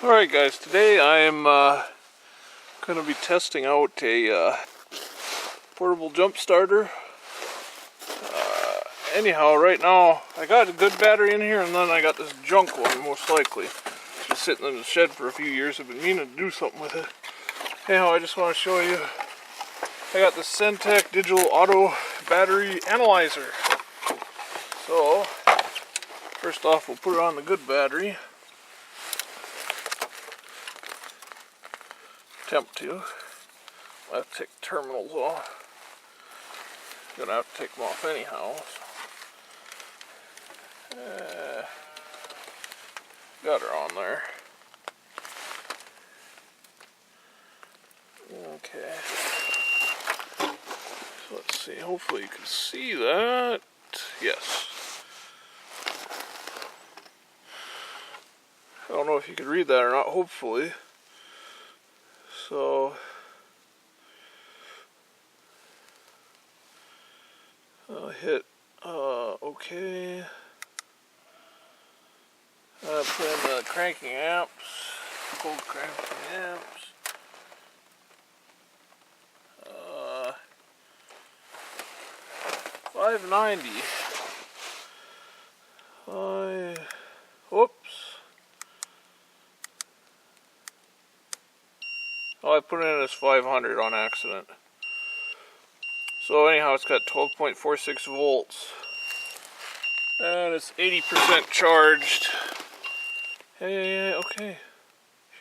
Alright guys, today I am going to be testing out a portable jump starter. Anyhow, right now I got a good battery in here and then I got this junk one most likely. It's been sitting in the shed for a few years. I've been meaning to do something with it. Anyhow, I just want to show you. I got the Centec digital auto battery analyzer. So, first off we'll put it on the good battery. Attempt to. I have to take the terminals off. Gonna have to take them off anyhow. So. Got her on there. Okay. So let's see. Hopefully you can see that. Yes. I don't know if you could read that or not. Hopefully. So, hit OK. Put in the cranking amps, cold cranking amps. 590. Whoops. Oh, I put it in as 500 on accident. So anyhow, it's got 12.46 volts. And it's 80% charged. Hey, okay.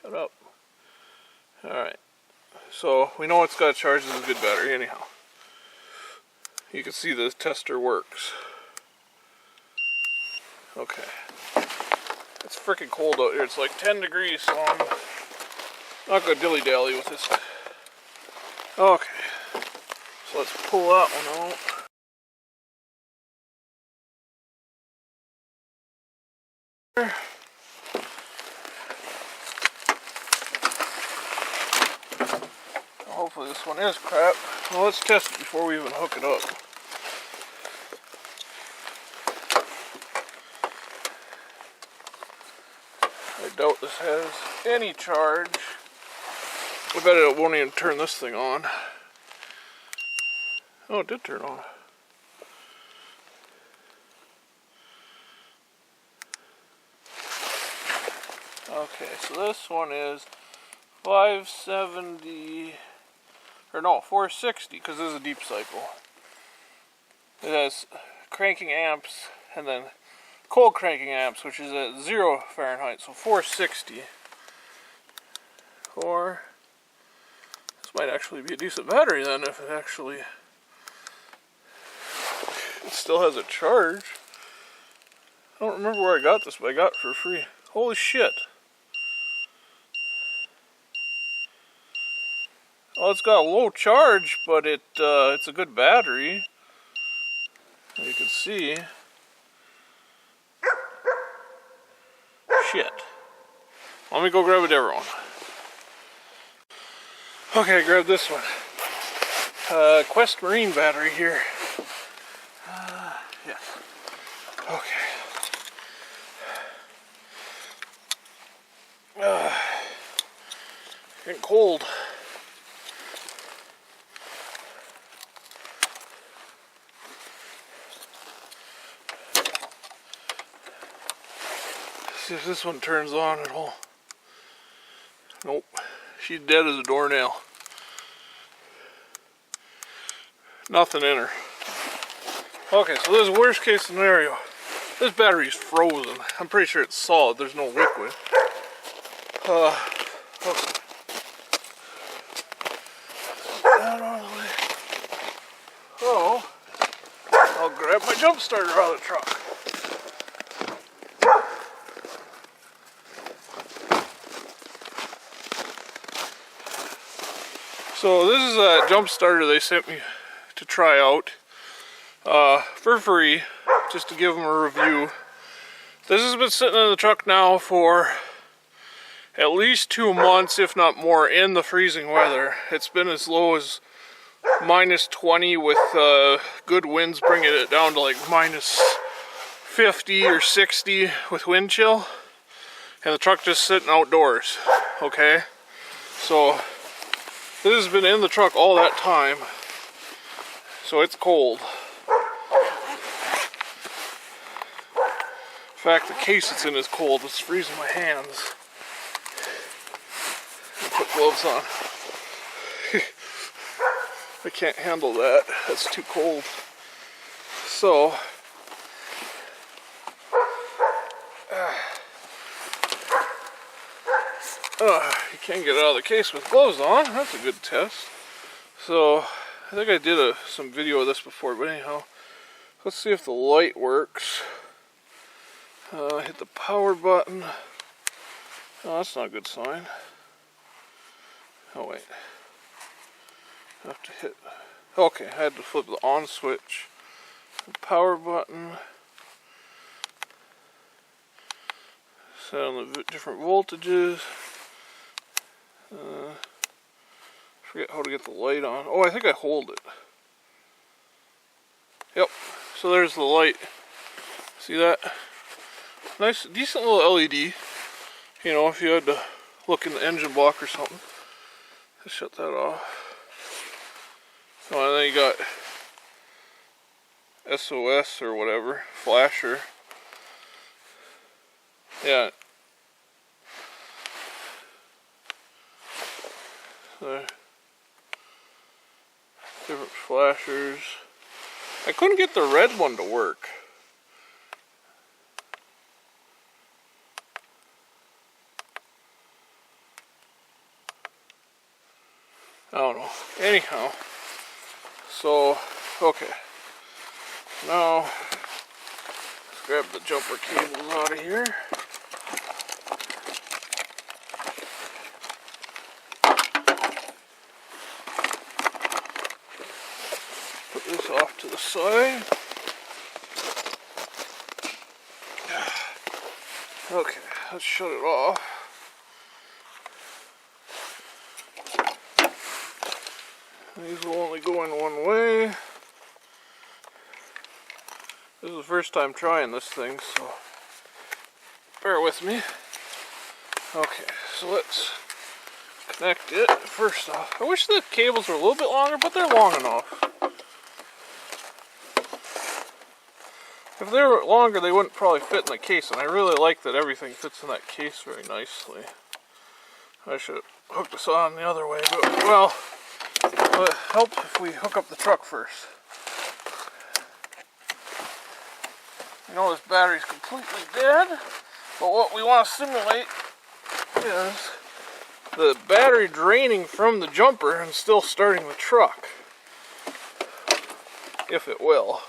Shut up. Alright. So, we know it's got charged as a good battery anyhow. You can see the tester works. Okay. It's freaking cold out here. It's like 10 degrees, so I'm not gonna dilly-dally with this. Okay, so let's pull that one out. Hopefully this one is crap. Well, let's test it before we even hook it up. I doubt this has any charge. I bet it won't even turn this thing on. Oh, it did turn on. Okay, so this one is 570, or no, 460, because this is a deep cycle. It has cranking amps, and then cold cranking amps, which is at 0 Fahrenheit, so 460. This might actually be a decent battery then, if it actually still has a charge. I don't remember where I got this, but I got it for free. Holy shit. Oh, it's got a low charge, but it's a good battery. You can see. Shit. Let me go grab a different one. Okay, I grabbed this one. Quest Marine battery here. Yes. Okay. Getting cold. See if this one turns on at all. Nope. She's dead as a doornail. Nothing in her. Okay, so this is worst case scenario. This battery's frozen. I'm pretty sure it's solid. There's no liquid. Okay. That out of the way. So, I'll grab my jump starter out of the truck. So this is a jump starter they sent me to try out for free, just to give them a review. This has been sitting in the truck now for at least 2 months, if not more, in the freezing weather. It's been as low as -20 with good winds bringing it down to like -50 or 60 with wind chill. and the truck just sitting outdoors, okay? So this has been in the truck all that time, so it's cold. In fact, the case it's in is cold. It's freezing my hands. I'll put gloves on. I can't handle that. That's too cold. So, you can't get out of the case with gloves on. That's a good test. So, I think I did some video of this before, but anyhow, let's see if the light works. Hit the power button. Oh, that's not a good sign. Oh wait. I have to hit. Okay, I had to flip the on switch. The power button. Set on the different voltages. Forget how to get the light on. Oh, I think I hold it. Yep. So there's the light. See that? Nice, decent little LED. You know, if you had to look in the engine block or something. Let's shut that off. Oh, and then you got SOS or whatever, flasher. Yeah. Different flashers. I couldn't get the red one to work. I don't know. Anyhow, so, okay. Now, let's grab the jumper cables out of here. Put this off to the side. Okay, let's shut it off. These will only go in one way. This is the first time trying this thing, so bear with me. Okay, so let's connect it first off. I wish the cables were a little bit longer, but they're long enough. If they were longer, they wouldn't probably fit in the case, and I really like that everything fits in that case very nicely. I should hook this on the other way, but well, it would help if we hook up the truck first. You know, this battery's completely dead, but what we want to simulate is the battery draining from the jumper and still starting the truck, if it will.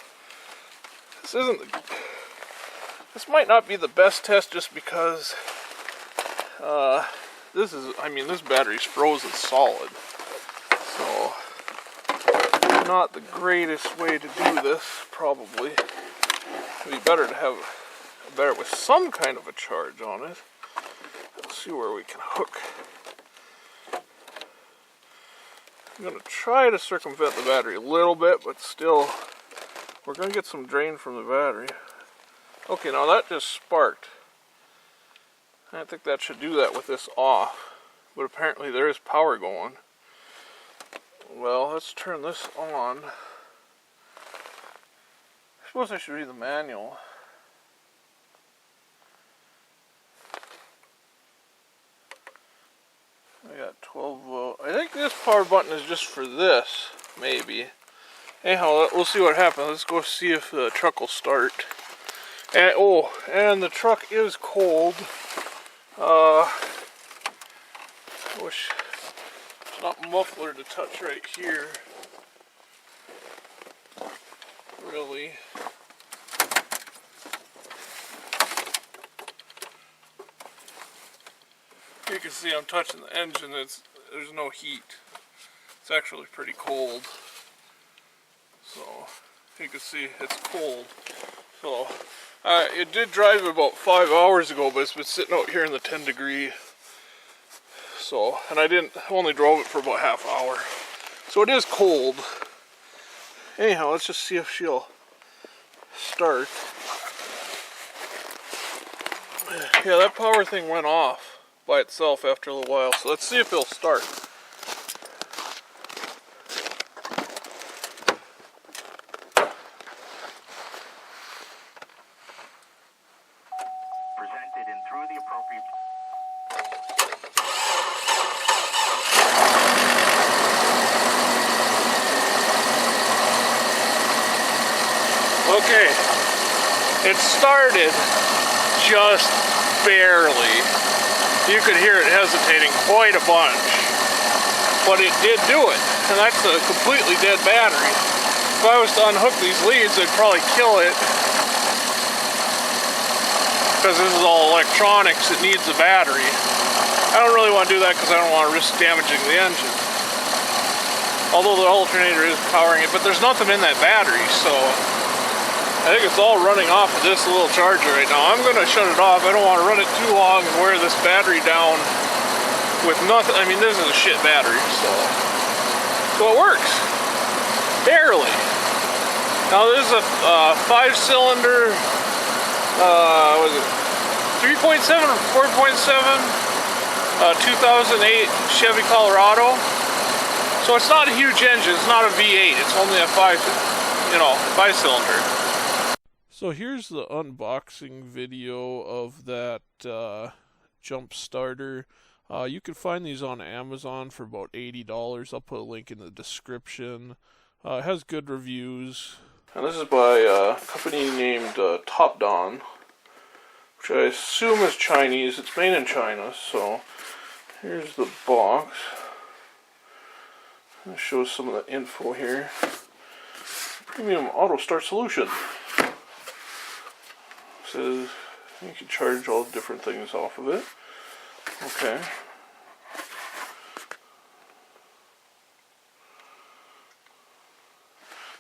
This might not be the best test just because this battery's frozen solid, so not the greatest way to do this. Probably it'd be better to have a battery with some kind of a charge on it. Let's see where we can hook. I'm going to try to circumvent the battery a little bit, but still we're going to get some drain from the battery. Okay, now that just sparked. I think that should do that with this off, but apparently there is power going. Well, let's turn this on. I suppose I should read the manual. I got 12 volt. I think this power button is just for this, maybe. Anyhow, we'll see what happens. Let's go see if the truck will start. And and the truck is cold. I wish it's not muffler to touch right here. Really. You can see I'm touching the engine. There's no heat. It's actually pretty cold. So you can see it's cold. So it did drive about 5 hours ago, but it's been sitting out here in the 10 degree. So, and I only drove it for about half hour. So it is cold. Anyhow, let's just see if she'll start. Yeah, that power thing went off by itself after a little while, so let's see if it'll start. Presented and through the appropriate... Okay, it started just barely. You could hear it hesitating quite a bunch, but it did do it, and that's a completely dead battery. If I was to unhook these leads, I'd probably kill it, because this is all electronics, it needs a battery. I don't really want to do that because I don't want to risk damaging the engine. Although the alternator is powering it, but there's nothing in that battery, so I think it's all running off of this little charger right now. I'm going to shut it off. I don't want to run it too long and wear this battery down with nothing. I mean, this is a shit battery, so it works. Barely. Now this is a 5-cylinder, what is it, 3.7 or 4.7, 2008 Chevy Colorado. So it's not a huge engine. It's not a V8. It's only a 5-cylinder. So here's the unboxing video of that jump starter. You can find these on Amazon for about $80. I'll put a link in the description. It has good reviews. And this is by a company named Topdon, which I assume is Chinese. It's made in China, so here's the box. It shows some of the info here. Premium auto start solution. Says you can charge all different things off of it. Okay.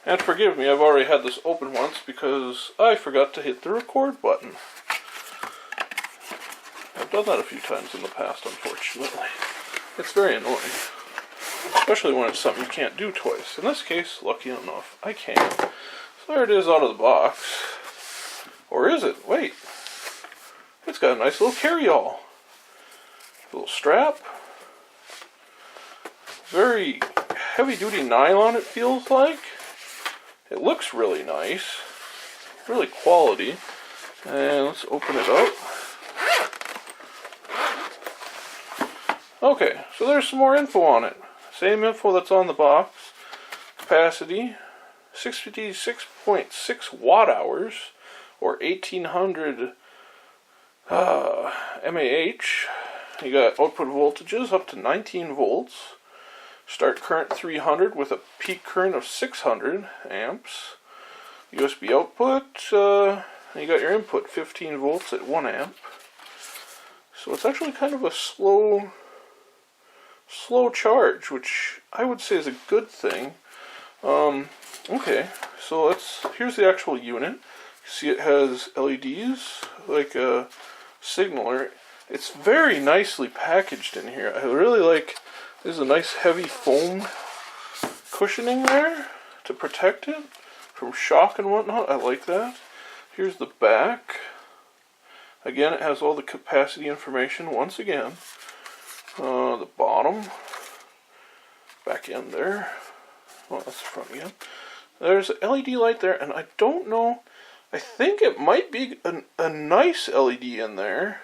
And forgive me, I've already had this open once because I forgot to hit the record button. I've done that a few times in the past, unfortunately. It's very annoying. Especially when it's something you can't do twice. In this case, lucky enough, I can. So there it is out of the box. Or is it? Wait. It's got a nice little carry-all. Little strap. Very heavy-duty nylon, it feels like. It looks really nice. Really quality. And let's open it up. Okay, so there's some more info on it. Same info that's on the box. Capacity, 66.6 watt hours, or 1800 mAh. You got output voltages up to 19 volts. Start current 300 with a peak current of 600 amps. USB output, you got your input 15 volts at 1 amp. So it's actually kind of a slow charge, which I would say is a good thing. Okay, so here's the actual unit. You see it has LEDs, like a signaler. It's very nicely packaged in here. I really like, there's a nice heavy foam cushioning there to protect it from shock and whatnot. I like that. Here's the back. Again, it has all the capacity information once again. The bottom, back end there. Oh, that's the front again. There's an LED light there, and I don't know. I think it might be a nice LED in there,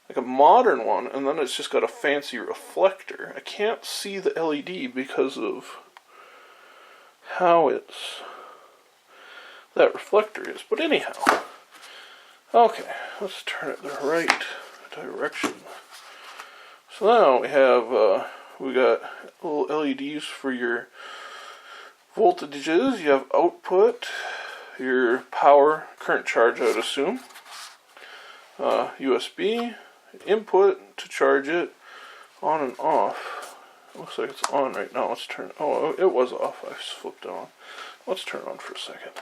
like a modern one, and then it's just got a fancy reflector. I can't see the LED because of how that reflector is. But anyhow, okay, let's turn it the right direction. So now we got little LEDs for your voltages. You have output, your power, current charge, I would assume. USB, input to charge it, on and off. It looks like it's on right now. Let's turn. Oh, it was off. I flipped it on. Let's turn it on for a second.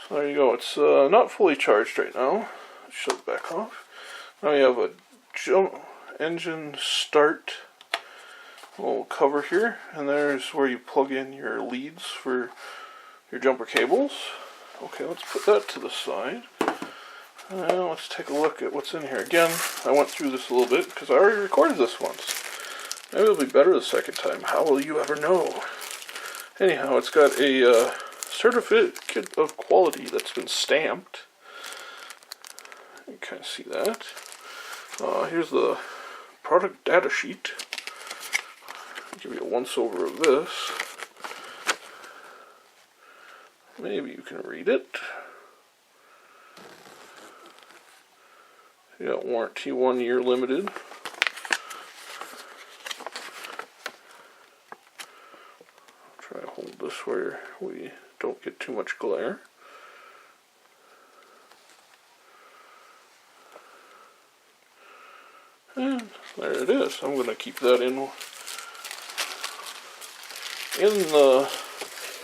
So there you go. It's not fully charged right now. Shut it back off. Now you have a engine start little cover here, and there's where you plug in your leads for your jumper cables. Okay, let's put that to the side. Now let's take a look at what's in here. Again, I went through this a little bit because I already recorded this once. Maybe it'll be better the second time. How will you ever know? Anyhow, it's got a certificate of quality that's been stamped. You can kind of see that. Here's the product data sheet. I'll give you a once-over of this. Maybe you can read it. You got warranty 1 year limited. Try to hold this where we don't get too much glare. And there it is. I'm going to keep that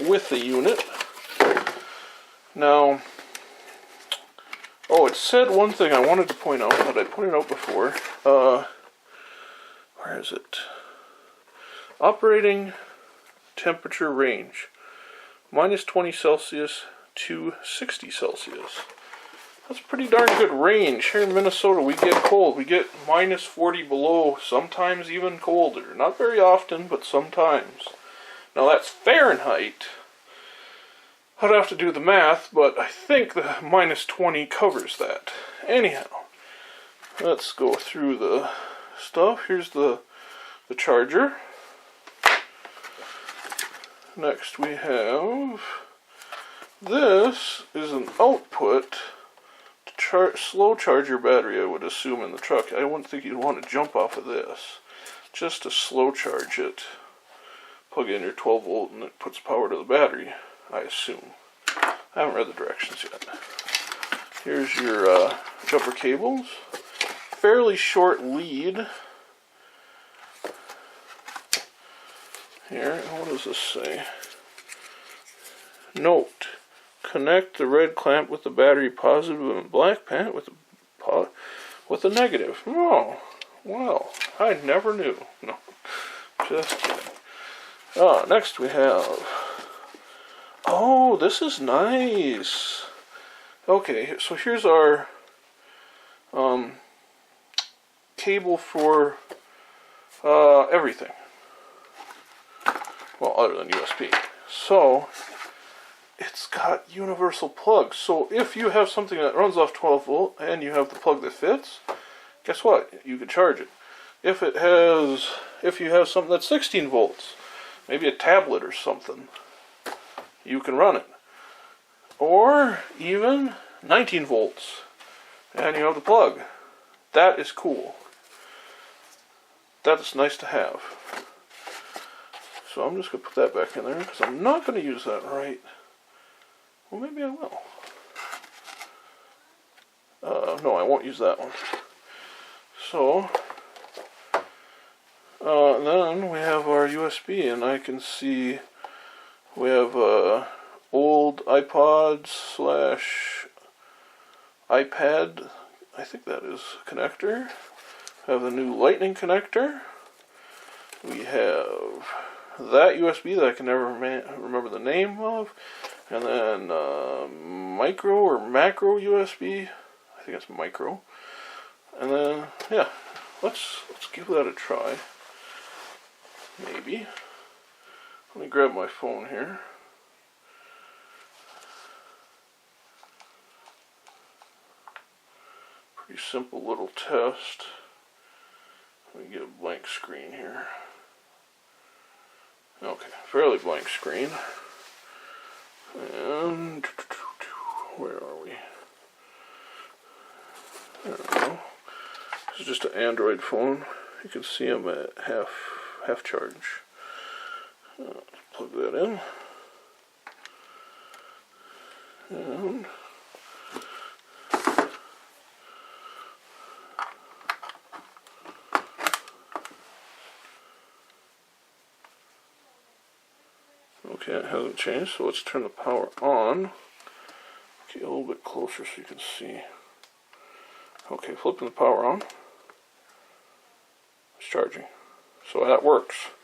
with the unit. Now, it said one thing I wanted to point out that I pointed out before. Where is it? Operating temperature range. Minus 20 Celsius to 60 Celsius. That's a pretty darn good range. Here in Minnesota we get cold. We get minus 40 below, sometimes even colder. Not very often, but sometimes. Now that's Fahrenheit. I'd have to do the math, but I think the minus 20 covers that. Anyhow, let's go through the stuff. Here's the charger. Next we have, this is an output to slow charge your battery, I would assume, in the truck. I wouldn't think you'd want to jump off of this. Just to slow charge it. Plug in your 12 volt and it puts power to the battery, I assume. I haven't read the directions yet. Here's your jumper cables. Fairly short lead. Here, what does this say? Note: connect the red clamp with the battery positive and black pant with the negative. Oh, well, I never knew. No, just kidding. Next we have. Oh, this is nice. Okay, so here's our cable for everything. Well, other than USB. So, it's got universal plugs. So if you have something that runs off 12 volt and you have the plug that fits, guess what? You can charge it. If you have something that's 16 volts, maybe a tablet or something, you can run it. Or even 19 volts and you have the plug. That is cool. That is nice to have. So I'm just going to put that back in there because I'm not going to use that right. Well, maybe I will. No, I won't use that one. So, then we have our USB, and I can see we have old iPod / iPad, I think that is connector. We have the new Lightning connector. We have that USB that I can never remember the name of, and then micro or macro USB. I think it's micro. And then yeah, let's give that a try. Maybe. Let me grab my phone here. Pretty simple little test. Let me get a blank screen here. Okay, fairly blank screen. And where are we? There we go. This is just an Android phone. You can see I'm at half charge. Plug that in. And okay, it hasn't changed, so let's turn the power on. Okay, a little bit closer so you can see. Okay, flipping the power on. It's charging. So that works.